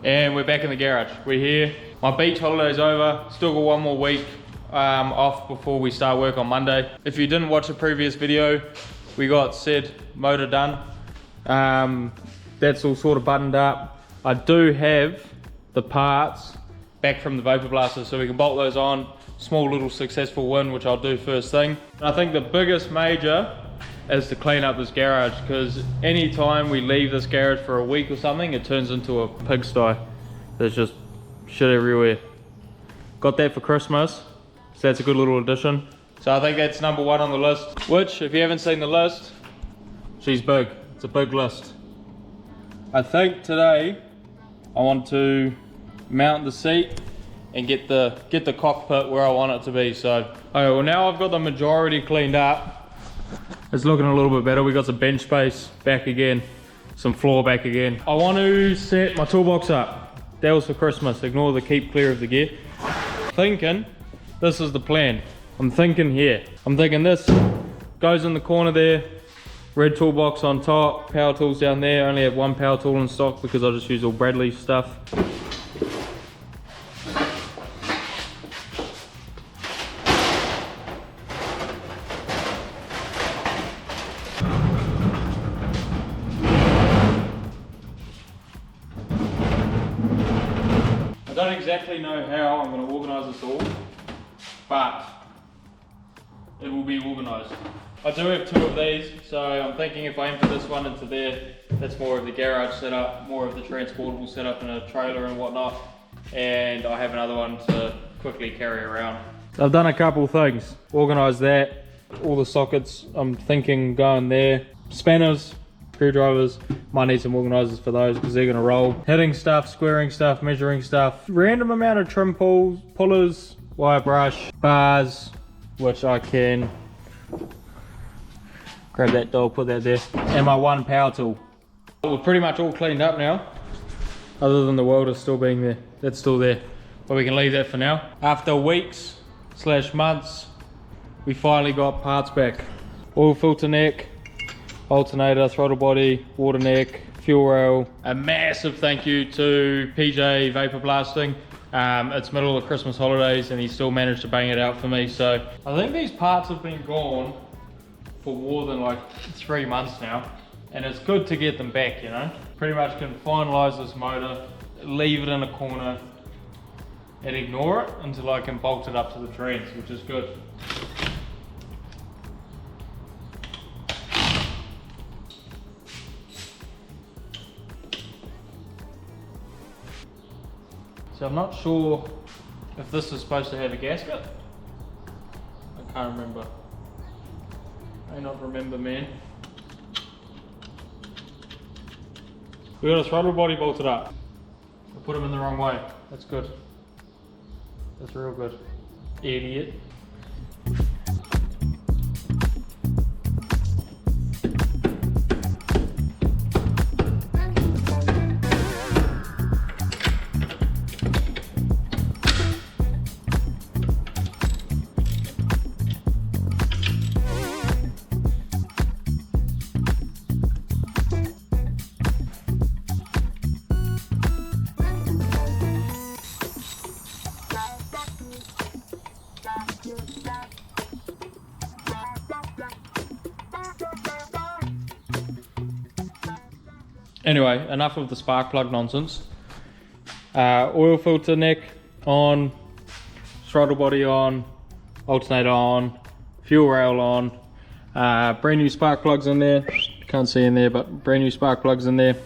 And we're back in the garage. We're here. My beach holiday's over. Still got one more week off before we start work on Monday. If you didn't watch the previous video, we got said motor done. That's all sort of buttoned up. I do have the parts back from the vapor blaster, so we can bolt those on. Small little successful win, which I'll do first thing. I think the biggest major is to clean up this garage, because anytime we leave this garage for a week or something, it turns into a pigsty. There's just shit everywhere. Got that for Christmas, so that's a good little addition. So I think that's number one on the list, which, if you haven't seen the list, she's big. It's a big list. I think today I want to mount the seat and get the cockpit where I want it to be. So, okay, well, now I've got the majority cleaned up. It's looking a little bit better. We got some bench space back again, some floor back again. I want to set my toolbox up. That was for Christmas. Ignore the keep clear of the gear. Thinking this is the plan. I'm thinking here. I'm thinking this goes in the corner there. Red toolbox on top, power tools down there. I only have one power tool in stock because I just use all Bradley stuff. I don't exactly know how I'm going to organise this all, but it will be organised. I do have two of these, so I'm thinking if I empty this one into there, that's more of the garage setup, more of the transportable setup in a trailer and whatnot, and I have another one to quickly carry around. I've done a couple things. Organised that, all the sockets I'm thinking going there, spanners, screwdrivers, might need some organisers for those because they're going to roll. Hitting stuff, squaring stuff, measuring stuff, random amount of trim pulls, pullers, wire brush, bars, which I can grab that dog, put that there, and my one power tool. We're pretty much all cleaned up now, other than the welder still being there. That's still there, but we can leave that for now. After weeks / months, we finally got parts back. Oil filter neck, alternator, throttle body, water neck, fuel rail. A massive thank you to PJ Vapor Blasting. It's middle of Christmas holidays and he still managed to bang it out for me. So I think these parts have been gone for more than like 3 months now, and it's good to get them back, you know. Pretty much can finalize this motor, leave it in a corner and ignore it until I can bolt it up to the trans, which is good. So I'm not sure if this is supposed to have a gasket. I can't remember. I may not remember, man. We got a throttle body bolted up. I put them in the wrong way. That's good. That's real good. Idiot. Anyway, enough of the spark plug nonsense. Oil filter neck on, throttle body on, alternator on, fuel rail on, brand new spark plugs in there. Can't see in there, but brand new spark plugs in there.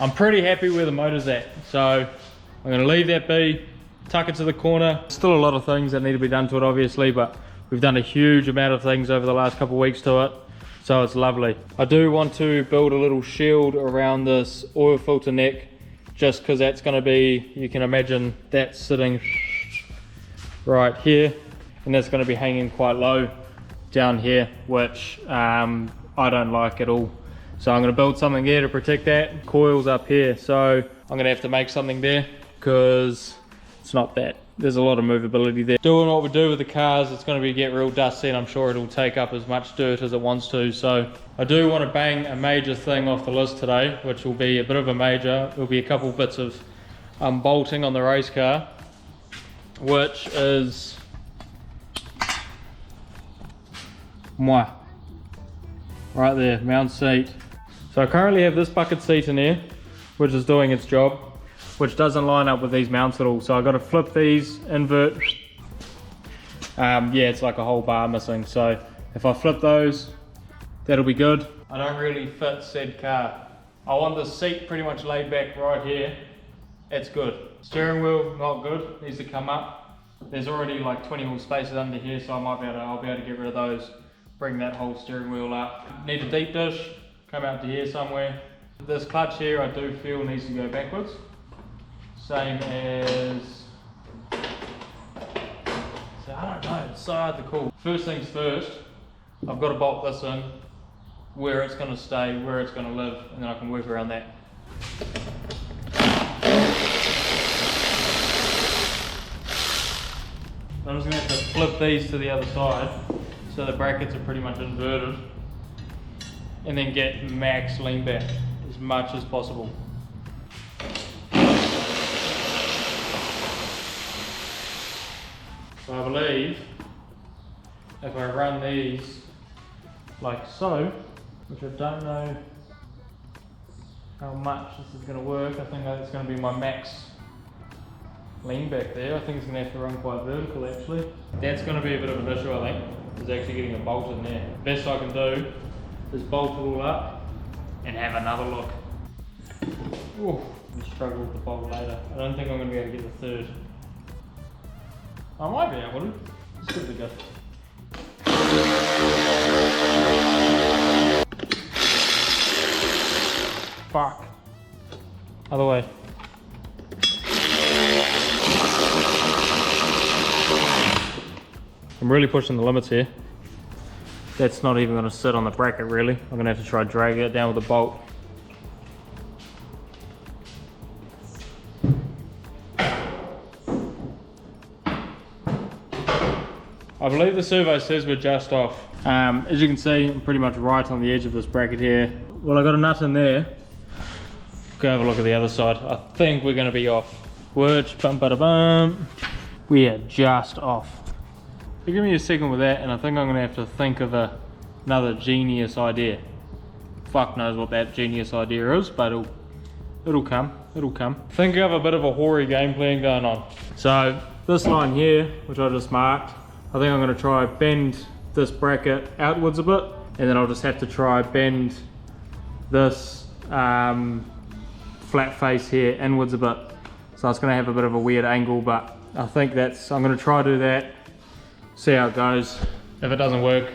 I'm pretty happy where the motor's at. So I'm gonna leave that be, tuck it to the corner. Still a lot of things that need to be done to it obviously, but we've done a huge amount of things over the last couple of weeks to it. So it's lovely. I do want to build a little shield around this oil filter neck, just because that's going to be, you can imagine that sitting right here, and that's going to be hanging quite low down here, which I don't like at all. So I'm going to build something there to protect that. Coils up here, so I'm going to have to make something there because it's not that. There's a lot of movability there. Doing what we do with the cars, it's going to get real dusty, and I'm sure it'll take up as much dirt as it wants to. So I do want to bang a major thing off the list today, which will be a bit of a major. It'll be a couple bits of bolting on the race car, which is right there, mount seat. So I currently have this bucket seat in here, which is doing its job, which doesn't line up with these mounts at all. So I've got to flip these, invert. Yeah, it's like a whole bar missing. So if I flip those, that'll be good. I don't really fit said car. I want the seat pretty much laid back right here. It's good. Steering wheel, not good, needs to come up. There's already like 20 mil spaces under here, so I'll be able to get rid of those, bring that whole steering wheel up. Need a deep dish, come out to here somewhere. This clutch here I do feel needs to go backwards. Same as, so I don't know, it's so hard to call. First things first, I've got to bolt this in, where it's going to stay, where it's going to live, and then I can work around that. I'm just going to have to flip these to the other side, so the brackets are pretty much inverted, and then get max lean back as much as possible. So I believe if I run these like so, which I don't know how much this is going to work, I think that's going to be my max lean back there. I think it's going to have to run quite vertical actually. That's going to be a bit of an issue I think, is actually getting a bolt in there. Best I can do is bolt it all up and have another look. Ooh, I'll struggle with the bolt later. I don't think I'm going to be able to get the third. I might be able to. Let's give it a go. Fuck. Other way. I'm really pushing the limits here. That's not even going to sit on the bracket really. I'm going to have to try drag it down with a bolt. I believe the survey says we're just off. As you can see, I'm pretty much right on the edge of this bracket here. Well, I got a nut in there. Go have a look at the other side. I think we're going to be off. Which, bum. We are just off. So give me a second with that, and I think I'm going to have to think of another genius idea. Fuck knows what that genius idea is, but it'll come. It'll come. Think of a bit of a hoary game plan going on. So this line here, which I just marked, I think I'm going to try bend this bracket outwards a bit, and then I'll just have to try bend this flat face here inwards a bit. So it's going to have a bit of a weird angle, but I think I'm going to try to do that, see how it goes. If it doesn't work,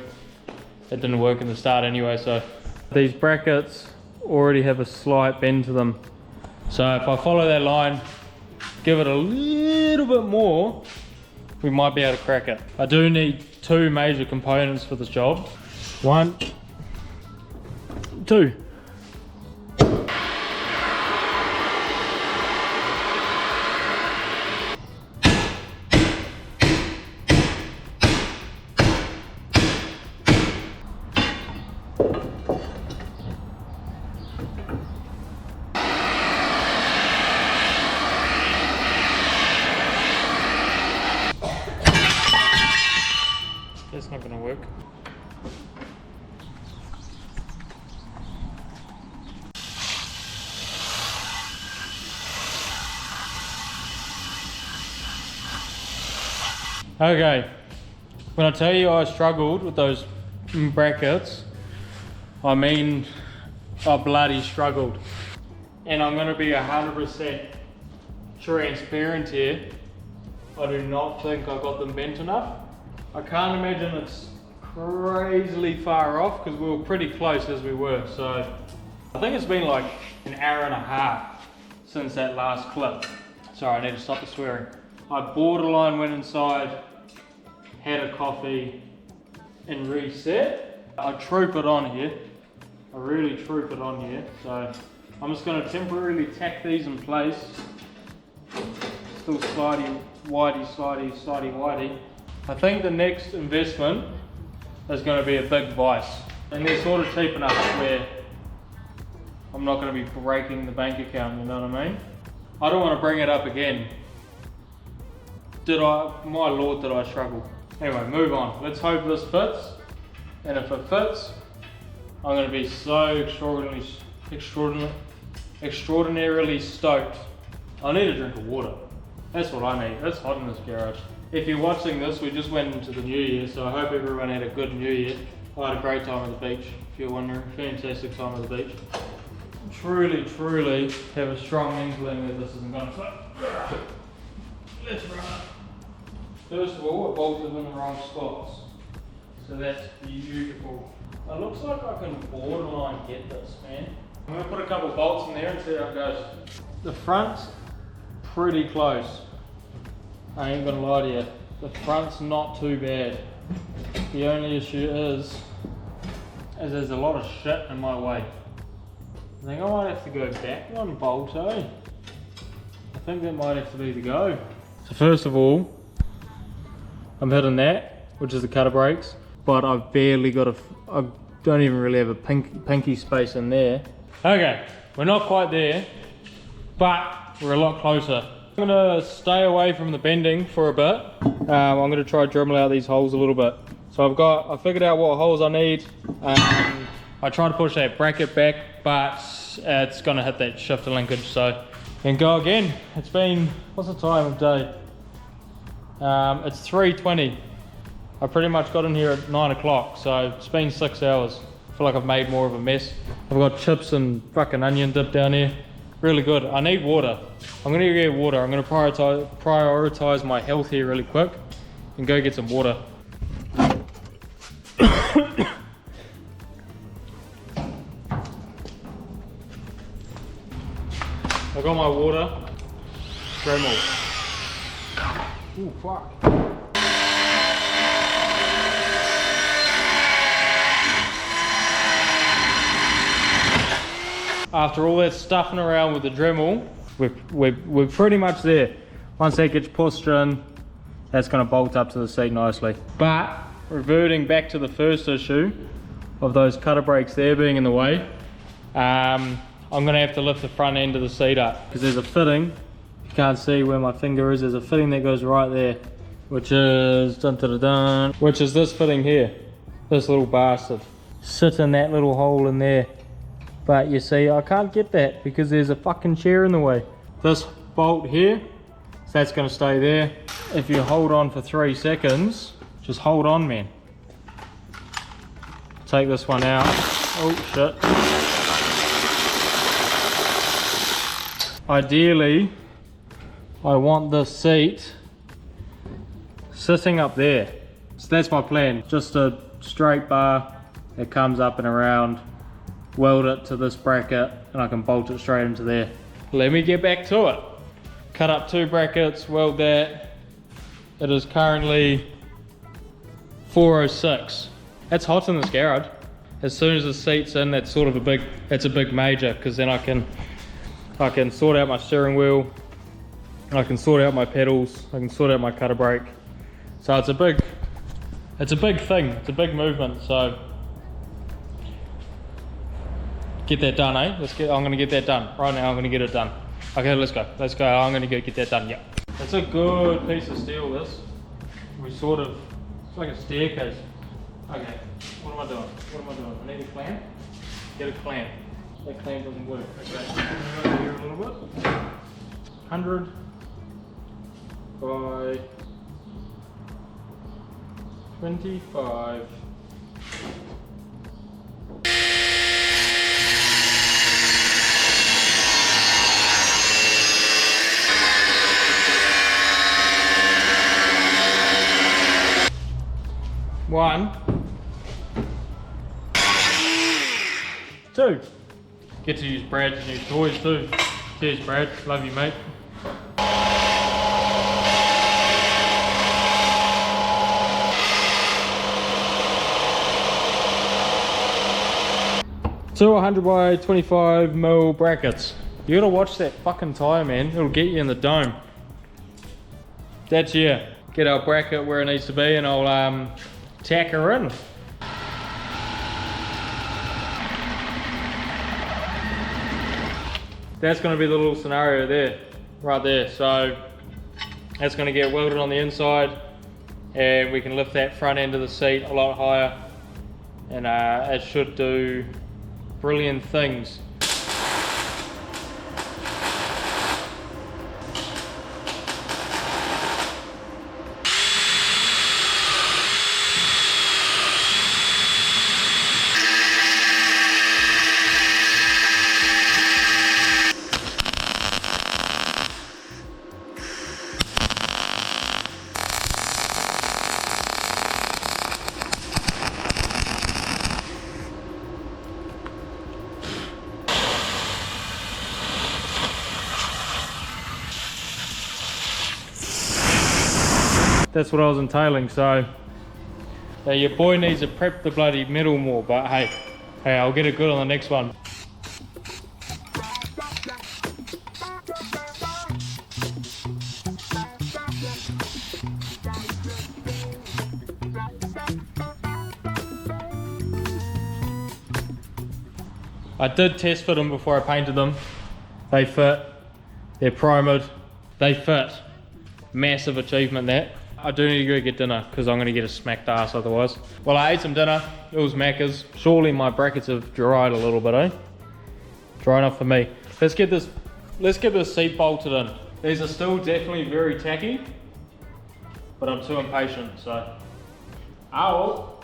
it didn't work in the start anyway. So these brackets already have a slight bend to them. So if I follow that line, give it a little bit more, we might be able to crack it. I do need two major components for this job. 1, 2. That's not going to work. Okay, when I tell you I struggled with those brackets, I mean I bloody struggled. And I'm going to be 100% transparent here. I do not think I got them bent enough. I can't imagine it's crazily far off because we were pretty close as we were. So I think it's been like an hour and a half since that last clip. Sorry, I need to stop the swearing. I borderline went inside, had a coffee and reset. I troop it on here. I really troop it on here. So I'm just going to temporarily tack these in place. Still slidey, widey, slidey, slidey, widey. I think the next investment is going to be a big vise. And they're sort of cheap enough where I'm not going to be breaking the bank account, you know what I mean? I don't want to bring it up again. My lord, did I struggle. Anyway, move on. Let's hope this fits. And if it fits, I'm going to be so extraordinarily stoked. I need a drink of water. That's what I need. It's hot in this garage. If you're watching this, we just went into the new year, so I hope everyone had a good new year. I had a great time at the beach, if you're wondering. Fantastic time at the beach. Truly have a strong inkling that this isn't going to fit. Let's run it. First of all, it bolted in the wrong spots. So that's beautiful. It looks like I can borderline get this, man. I'm going to put a couple bolts in there and see how it goes. The front's pretty close. I ain't gonna lie to you. The front's not too bad. The only issue is there's a lot of shit in my way. I think I might have to go back one bolt, eh? I think that might have to be the go. So first of all, I'm hitting that, which is the cutter brakes, but I've barely got I don't even really have a pinky space in there. Okay, we're not quite there, but we're a lot closer. I'm gonna stay away from the bending for a bit. I'm gonna try to Dremel out these holes a little bit. So I figured out what holes I need. I tried to push that bracket back, but it's gonna hit that shifter linkage, so and go again. It's been, what's the time of day? It's 3:20. I pretty much got in here at 9 o'clock, so it's been 6 hours. I feel like I've made more of a mess. I've got chips and fucking onion dip down here. Really good. I need water. I'm gonna get water. I'm gonna prioritize my health here really quick and go get some water. I got my water. Dremel. Ooh, fuck. After all that stuffing around with the Dremel, we're pretty much there. Once that gets pushed in, that's going to bolt up to the seat nicely. But reverting back to the first issue of those cutter brakes there being in the way, I'm going to have to lift the front end of the seat up because there's a fitting. You can't see where my finger is. There's a fitting that goes right there, which is which is this fitting here. This little bastard sits in that little hole in there. But you see, I can't get that because there's a fucking chair in the way. This bolt here, so that's gonna stay there. If you hold on for 3 seconds, just hold on, man. Take this one out. Oh, shit. Ideally, I want this seat sitting up there. So that's my plan. Just a straight bar that comes up and around. Weld it to this bracket and I can bolt it straight into there. Let me get back to it. Cut up 2 brackets, weld that. It is currently 4:06. It's hot in this garage. As soon as the seat's in, that's sort of a big major, because then I can sort out my steering wheel, I can sort out my pedals, I can sort out my cutter brake. So it's a big thing, it's a big movement. So get that done, eh? I'm gonna get that done. Right now I'm gonna get it done. Okay, let's go. I'm gonna go get that done, yeah. It's a good piece of steel, this. It's like a staircase. Okay, what am I doing? I need a clamp. Get a clamp. That clamp doesn't work. Okay, over here a little bit. 100 by 25. 1, 2. Get to use Brad's new toys too. Cheers, Brad. Love you, mate. Two 100 by 25 mil brackets. You gotta watch that fucking tire, man. It'll get you in the dome. That's yeah. Get our bracket where it needs to be, and I'll tack her in. That's gonna be the little scenario there, right there. So that's gonna get welded on the inside, and we can lift that front end of the seat a lot higher, and it should do brilliant things. That's what I was entailing, so your boy needs to prep the bloody metal more, but hey, I'll get it good on the next one. I did test fit them before I painted them. They fit, they're primered, they fit. Massive achievement that. I do need to go get dinner because I'm going to get a smacked ass otherwise. Well, I ate some dinner. It was Macca's. Surely my brackets have dried a little bit, eh? Dry enough for me. Let's get this seat bolted in. These are still definitely very tacky, but I'm too impatient, so. Oh,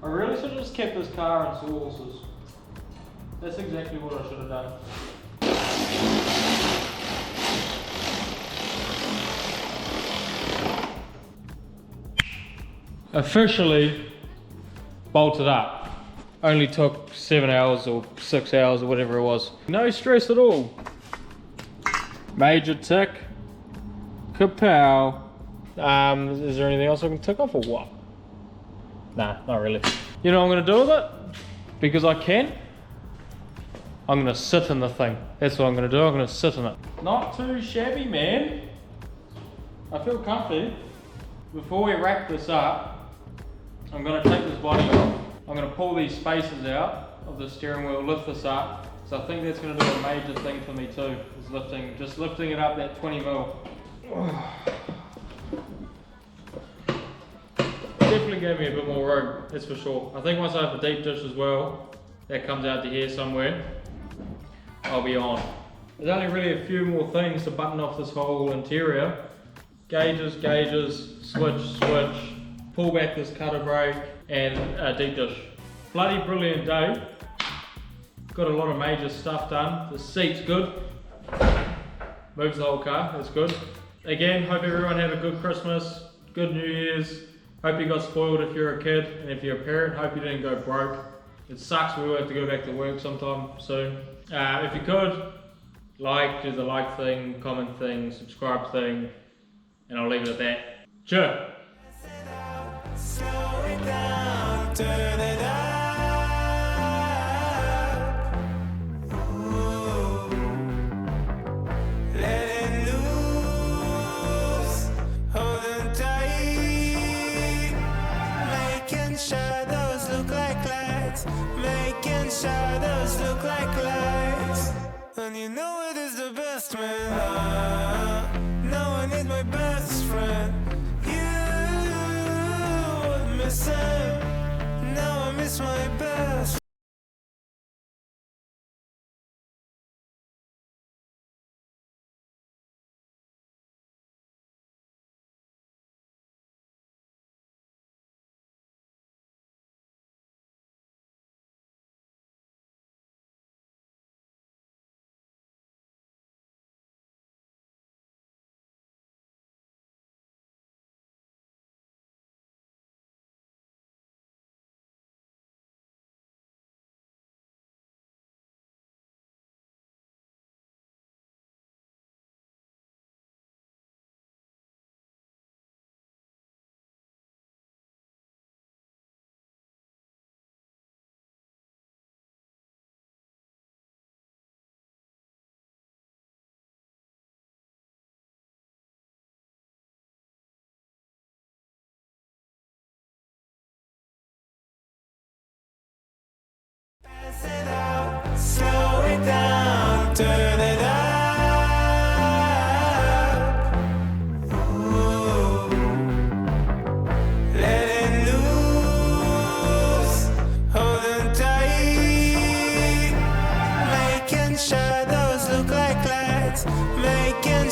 I really should have just kept this car on sawhorses. That's exactly what I should have done. Officially bolted up. Only took 7 hours or 6 hours or whatever it was. No stress at all. Major tick. Kapow. Is there anything else I can tick off or what? Nah, not really. You know what I'm gonna do with it? Because I can. I'm gonna sit in the thing. That's what I'm gonna do. I'm gonna sit in it. Not too shabby, man. I feel comfy. Before we wrap this up, I'm going to take this body off. I'm going to pull these spaces out of the steering wheel, lift this up. So I think that's going to do a major thing for me too, is just lifting it up that 20 mil. Definitely gave me a bit more room, that's for sure. I think once I have the deep dish as well, that comes out to here somewhere, I'll be on. There's only really a few more things to button off this whole interior. Gauges, switch, pull back this cutter brake, and a deep dish. Bloody brilliant day. Got a lot of major stuff done. The seat's good. Moves the whole car, that's good. Again, hope everyone had a good Christmas, good New Year's. Hope you got spoiled if you're a kid, and if you're a parent, hope you didn't go broke. It sucks, we will have to go back to work sometime soon. If you could, do the like thing, comment thing, subscribe thing, and I'll leave it at that. Cheers. Slow it down, turn it up. Ooh. Let it loose, hold it tight. Making shadows look like lights, making shadows look like lights. And you know it is the best, man. No one is my best friend. Now I miss my best.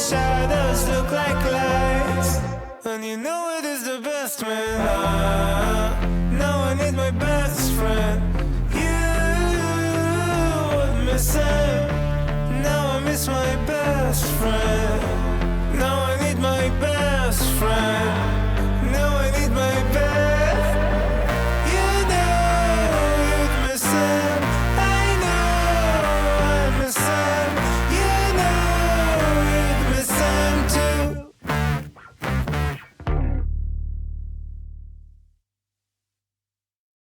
shadows look like lights, and you know it is the best, man. No one is my best